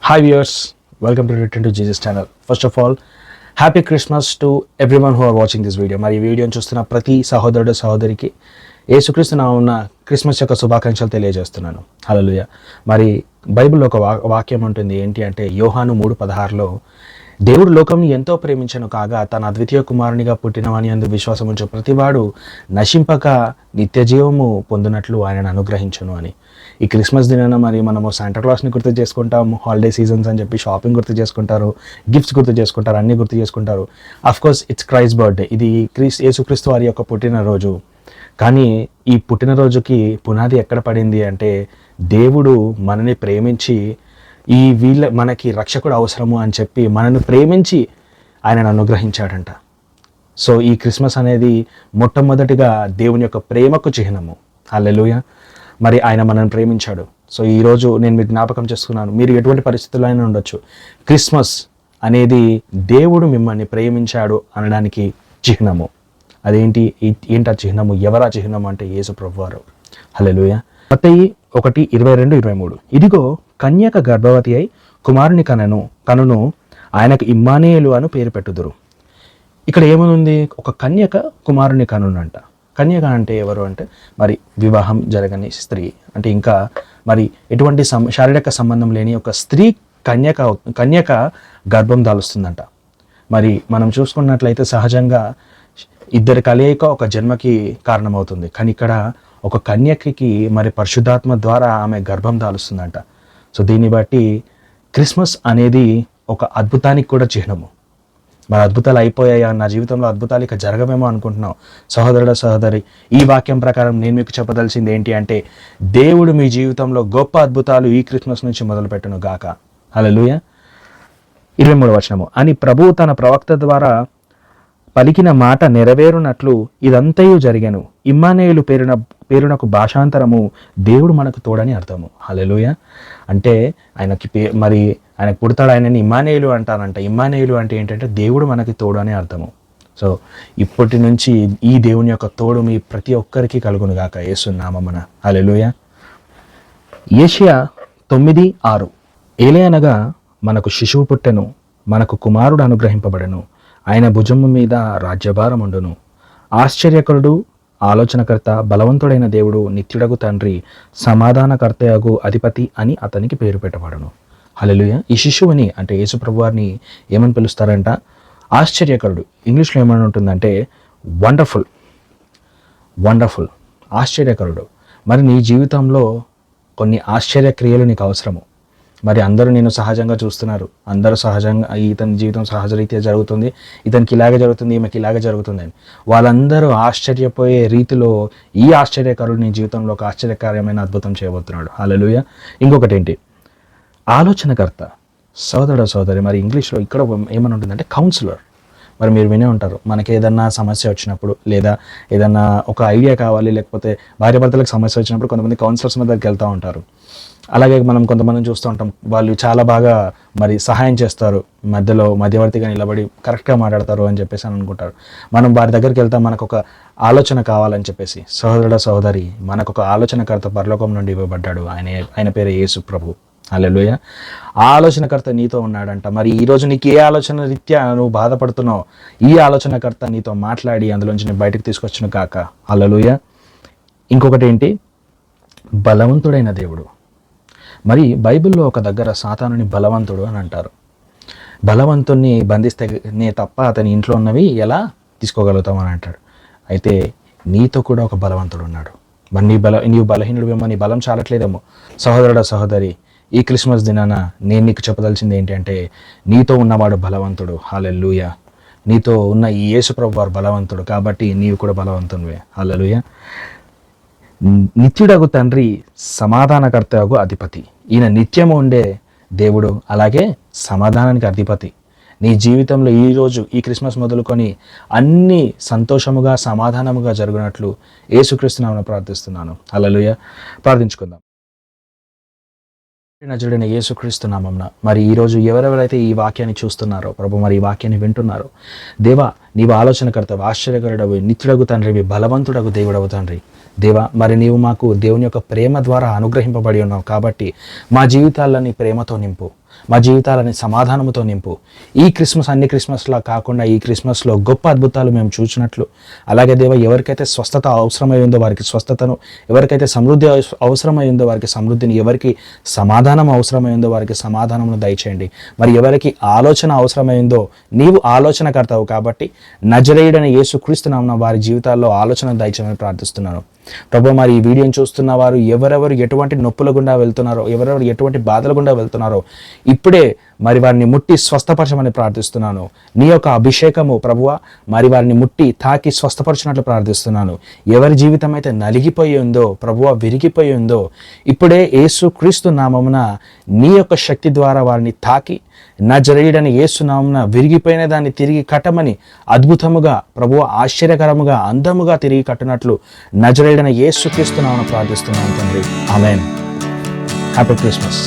Hi viewers, welcome to Return to Jesus channel. First of all, happy Christmas to everyone who are watching this video. మరి ఈ వీడియోని చూస్తున్న ప్రతి సహోదరుడు సహోదరికి యేసుక్రీస్తు నామమున క్రిస్మస్ యొక్క శుభాకాంక్షలు తెలియజేస్తున్నాను. హల్లెలూయా. మరి బైబిల్లో ఒక వాక్యం ఉంటుంది, ఏంటి అంటే యోహాను 3:16లో దేవుడు లోకంని ఎంతో ప్రేమించను కాగా తన అద్వితీయ కుమారునిగా పుట్టినవాని యందు విశ్వాసం ఉంచు ప్రతివాడు నశింపక నిత్య జీవము పొందినట్లు ఆయనను అనుగ్రహించును అని. ఈ క్రిస్మస్ దినాన మరి మనము శాంటాక్లాస్ని గుర్తు చేసుకుంటాము, హాలిడే సీజన్స్ అని చెప్పి షాపింగ్ గుర్తు చేసుకుంటారు, గిఫ్ట్స్ గుర్తు చేసుకుంటారు, అన్నీ గుర్తు చేసుకుంటారు. అఫ్కోర్స్ ఇట్స్ క్రైస్ట్ బర్త్డే, ఇది యేసుక్రీస్తు వారి యొక్క పుట్టినరోజు. కానీ ఈ పుట్టినరోజుకి పునాది ఎక్కడ పడింది అంటే దేవుడు మనని ప్రేమించి మనకి రక్షకుడు అవసరము అని చెప్పి మనను ప్రేమించి ఆయనను అనుగ్రహించాడంట. సో ఈ క్రిస్మస్ అనేది మొట్టమొదటిగా దేవుని యొక్క ప్రేమకు చిహ్నము. హల్లెలూయా. మరి ఆయన మనల్ని ప్రేమించాడు. సో ఈరోజు నేను మీకు జ్ఞాపకం చేసుకున్నాను, మీరు ఎటువంటి పరిస్థితుల్లో అయినా ఉండొచ్చు, క్రిస్మస్ అనేది దేవుడు మిమ్మల్ని ప్రేమించాడు అనడానికి చిహ్నము. అదేంటి ఆ చిహ్నము? ఎవరా చిహ్నము అంటే యేసు ప్రభువారు. హల్లెలూయా. మత్తయి 1:22-23 ఇదిగో కన్యక గర్భవతి అయి కుమారుని కనును ఆయనకు ఇమ్మానుయేలు అని పేరు పెట్టుదురు. ఇక్కడ ఏమనుంది? ఒక కన్యక కుమారుని కనునంట. కన్యక అంటే ఎవరు అంటే మరి వివాహం జరగని స్త్రీ అంటే, ఇంకా మరి ఎటువంటి శారీరక సంబంధం లేని ఒక స్త్రీ కన్యక గర్భం దాలుస్తుందంట. మరి మనం చూసుకున్నట్లయితే సహజంగా ఇద్దరి కలయిక ఒక జన్మకి కారణమవుతుంది. కానీ ఇక్కడ ఒక కన్యకకి మరి పరిశుద్ధాత్మ ద్వారా ఆమె గర్భం దాలుస్తుందంట. సో దీన్ని బట్టి క్రిస్మస్ అనేది ఒక అద్భుతానికి కూడా చిహ్నము. మరి అద్భుతాలు అయిపోయాయా, నా జీవితంలో అద్భుతాలు ఇక జరగమేమో అనుకుంటున్నావు సహోదరుడు సహోదరి, ఈ వాక్యం ప్రకారం నేను మీకు చెప్పదలిసింది ఏంటి అంటే దేవుడు మీ జీవితంలో గొప్ప అద్భుతాలు ఈ క్రిస్మస్ నుంచి మొదలుపెట్టును గాక. హల్లెలూయా. 23వ వచనము అని ప్రభువు తన ప్రవక్త ద్వారా పలికిన మాట నెరవేరునట్లు ఇదంతయు జరిగెను. ఇమ్మానుయేలు పేరునకు భాషాంతరము దేవుడు మనకు తోడని అర్థము. హల్లెలూయా. అంటే ఆయనకు పుడతాడు, ఆయనని ఇమ్మానుయేలు అంటారంట. ఇమ్మానుయేలు అంటే ఏంటంటే దేవుడు మనకి తోడు అని అర్థము. సో ఇప్పటి నుంచి ఈ దేవుని యొక్క తోడు మీ ప్రతి ఒక్కరికి కలుగును గాక యేసు నామమున. హల్లెలూయా. యెషయా 9:6 ఏలయనగా మనకు శిశువు పుట్టెను, మనకు కుమారుడు అనుగ్రహింపబడెను, ఆయన భుజము మీద రాజ్యభారం ఉండును. ఆశ్చర్యకరుడు, ఆలోచనకర్త, బలవంతుడైన దేవుడు, నిత్యుడగు తండ్రి, సమాధానకర్తయగు అధిపతి అని అతనికి పేరు పెట్టబడను. హల్లెలూయా. ఈ శిశువుని అంటే యేసు ప్రభువారిని ఏమని పిలుస్తారంట? ఆశ్చర్యకరుడు. ఇంగ్లీష్లో ఏమని ఉంటుందంటే వండర్ఫుల్, ఆశ్చర్యకరుడు. మరి నీ జీవితంలో కొన్ని ఆశ్చర్యక్రియలు నీకు అవసరము. మరి అందరూ నేను సహజంగా చూస్తున్నారు, అందరూ సహజంగా ఇతని జీవితం సహజరీత్యా జరుగుతుంది, ఇతనికి ఇలాగే జరుగుతుంది, ఈమెకి ఇలాగే జరుగుతుంది అని వాళ్ళందరూ ఆశ్చర్యపోయే రీతిలో ఈ ఆశ్చర్యకరుడు నీ జీవితంలో ఒక ఆశ్చర్యకరమైన అద్భుతం చేయబోతున్నాడు. హల్లెలూయా. ఇంకొకటి ఏంటి? ఆలోచనకర్త. సోదరి, మరి ఇంగ్లీష్లో ఇక్కడ ఏమని ఉంటుందంటే కౌన్సిలర్. మరి మీరు వినే ఉంటారు, మనకి ఏదన్నా సమస్య వచ్చినప్పుడు లేదా ఏదన్నా ఒక ఐడియా కావాలి, లేకపోతే భార్యాభర్తలకు సమస్య వచ్చినప్పుడు కొంతమంది కౌన్సిలర్స్ దగ్గరికి వెళ్తూ ఉంటారు. అలాగే మనం కొంతమందిని చూస్తూ ఉంటాం, వాళ్ళు చాలా బాగా మరి సహాయం చేస్తారు, మధ్యవర్తిగా నిలబడి కరెక్ట్గా మాట్లాడతారు అని చెప్పేసి అని అనుకుంటారు. మనం వారి దగ్గరికి వెళ్తాం, మనకు ఒక ఆలోచన కావాలని చెప్పేసి. సహోదరి, మనకు ఒక ఆలోచనకర్త పరలోకం నుండి ఇవ్వబడ్డాడు. ఆయన పేరు యేసు ప్రభు. హల్లెలూయా. ఆ ఆలోచనకర్త నీతో ఉన్నాడంట. మరి ఈరోజు నీకు ఏ ఆలోచన రీత్యా నువ్వు బాధపడుతున్నావు, ఈ ఆలోచనకర్త నీతో మాట్లాడి అందులోంచి నేను బయటకు తీసుకొచ్చును కాక. హల్లెలూయా. ఇంకొకటి ఏంటి? బలవంతుడైన దేవుడు. మరి బైబిల్లో ఒక దగ్గర సాతానుని బలవంతుడు అని అంటారు. బలవంతుణ్ణి బంధిస్తేనే తప్ప అతని ఇంట్లో ఉన్నవి ఎలా తీసుకోగలుగుతాం అని అంటాడు. అయితే నీతో కూడా ఒక బలవంతుడు ఉన్నాడు. మరి నీవు బలహీనుడువేమో, నీ బలం చాలట్లేదేమో. సహోదరి, ఈ క్రిస్మస్ దినాన నేను నీకు చెప్పదలిచింది ఏంటి అంటే నీతో ఉన్నవాడు బలవంతుడు. హల్లెలూయా. నీతో ఉన్న ఈ యేసు ప్రభువు వారు బలవంతుడు, కాబట్టి నీవు కూడా బలవంతునివే. హల్లెలూయా. నిత్యుడగు తండ్రి, సమాధానకర్తయగు అధిపతి. ఈయన నిత్యము ఉండే దేవుడు, అలాగే సమాధానానికి అధిపతి. నీ జీవితంలో ఈరోజు ఈ క్రిస్మస్ మొదలుకొని అన్నీ సంతోషముగా సమాధానముగా జరుగునట్లు యేసుక్రీస్తు నామమున ప్రార్థిస్తున్నాను. హల్లెలూయా. ప్రార్థించుకుందాం. నజరుడైన యేసుక్రీస్తు నామమున మరి ఈరోజు ఎవరెవరైతే ఈ వాక్యాన్ని చూస్తున్నారో ప్రభు, మరి ఈ వాక్యాన్ని వింటున్నారో, దేవా నీవు ఆలోచనకర్తవు, ఆశ్చర్యకరుడవు, నిత్యుడగు తండ్రివి, బలవంతుడగు దేవుడవు తండ్రి. దేవా మరి నీవు మాకు దేవుని యొక్క ప్రేమ ద్వారా అనుగ్రహింపబడి ఉన్నావు కాబట్టి మా జీవితాలని ప్రేమతో నింపు. మా జీవితాలని సమాధానంతో నింపు. ఈ క్రిస్మస్ అన్ని క్రిస్మస్లా కాకుండా ఈ క్రిస్మస్లో గొప్ప అద్భుతాలు మేము చూసినట్లు, అలాగే దేవ ఎవరికైతే స్వస్థత అవసరమై ఉందో వారికి స్వస్థతను, ఎవరికైతే సమృద్ధి అవసరమై ఉందో వారికి సమృద్ధిని, ఎవరికి సమాధానం అవసరమై ఉందో వారికి సమాధానమును దయచేయండి. మరి ఎవరికి ఆలోచన అవసరమైందో నీవు ఆలోచనకర్తావు కాబట్టి నజరేయుడైన యేసుక్రీస్తు నామమున వారి జీవితాల్లో ఆలోచన దయచేయమని ప్రార్థిస్తున్నాను. ప్రభు, మరి ఈ వీడియోని చూస్తున్న వారు ఎవరెవరు ఎటువంటి నొప్పుల గుండా వెళ్తున్నారో, ఎవరెవరు ఎటువంటి బాధల గుండా వెళ్తున్నారో ఇప్పుడే మరి వారిని ముట్టి స్వస్థపరచమని ప్రార్థిస్తున్నాను. నీ యొక్క అభిషేకము ప్రభువా మరి వారిని ముట్టి తాకి స్వస్థపరచినట్లు ప్రార్థిస్తున్నాను. ఎవరి జీవితం అయితే నలిగిపోయి ఉందో ప్రభువా, విరిగిపోయి ఉందో ఇప్పుడే యేసుక్రీస్తు నామమున నీ యొక్క శక్తి ద్వారా వారిని తాకి నజరేయుడైన యేసు నామమున విరిగిపోయిన దాన్ని తిరిగి కట్టమని అద్భుతముగా ప్రభువా, ఆశ్చర్యకరముగా, అందముగా తిరిగి కట్టినట్లు నజరేయుడైన యేసుక్రీస్తు నామమున ప్రార్థిస్తున్నాను తండ్రి. ఆమేన్. Happy Christmas.